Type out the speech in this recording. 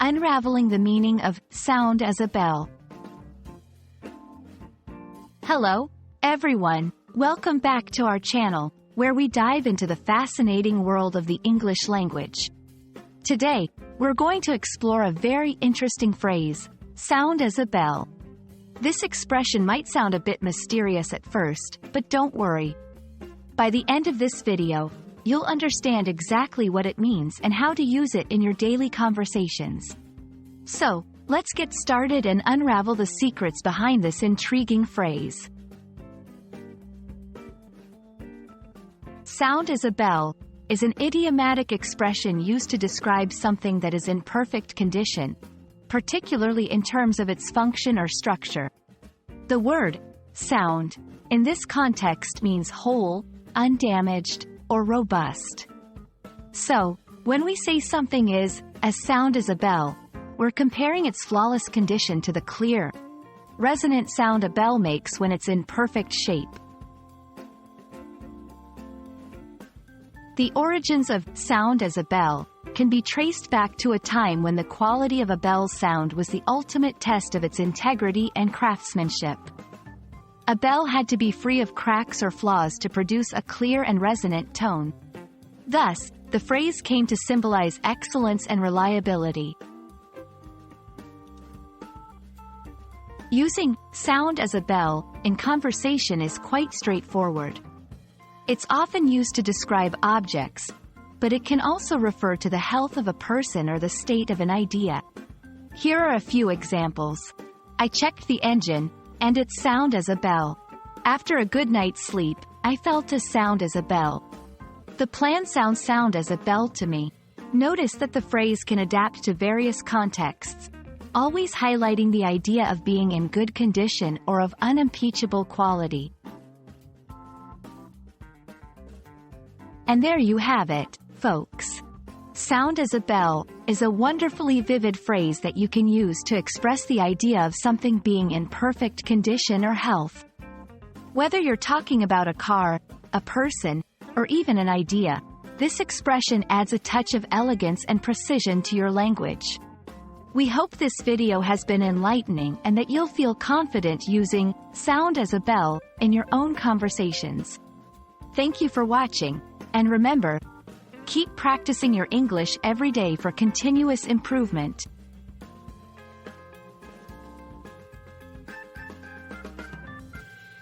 Unraveling the meaning of sound as a bell. Hello, everyone. Welcome back to our channel, where we dive into the fascinating world of the English language. Today, we're going to explore a very interesting phrase, sound as a bell. This expression might sound a bit mysterious at first, but don't worry. By the end of this video, you'll understand exactly what it means and how to use it in your daily conversations. So, let's get started and unravel the secrets behind this intriguing phrase. Sound as a bell is an idiomatic expression used to describe something that is in perfect condition, particularly in terms of its function or structure. The word sound in this context means whole, undamaged, or robust. So, when we say something is as sound as a bell, we're comparing its flawless condition to the clear, resonant sound a bell makes when it's in perfect shape. The origins of sound as a bell can be traced back to a time when the quality of a bell's sound was the ultimate test of its integrity and craftsmanship. A bell had to be free of cracks or flaws to produce a clear and resonant tone. Thus, the phrase came to symbolize excellence and reliability. Using sound as a bell in conversation is quite straightforward. It's often used to describe objects, but it can also refer to the health of a person or the state of an idea. Here are a few examples. I checked the engine, and it sound as a bell. After a good night's sleep, I felt a sound as a bell. The plan sound as a bell to me. Notice that the phrase can adapt to various contexts, always highlighting the idea of being in good condition or of unimpeachable quality. And there you have it, folks. Sound as a bell is a wonderfully vivid phrase that you can use to express the idea of something being in perfect condition or health. Whether you're talking about a car, a person, or even an idea, this expression adds a touch of elegance and precision to your language. We hope this video has been enlightening and that you'll feel confident using sound as a bell in your own conversations. Thank you for watching, and remember, keep practicing your English every day for continuous improvement.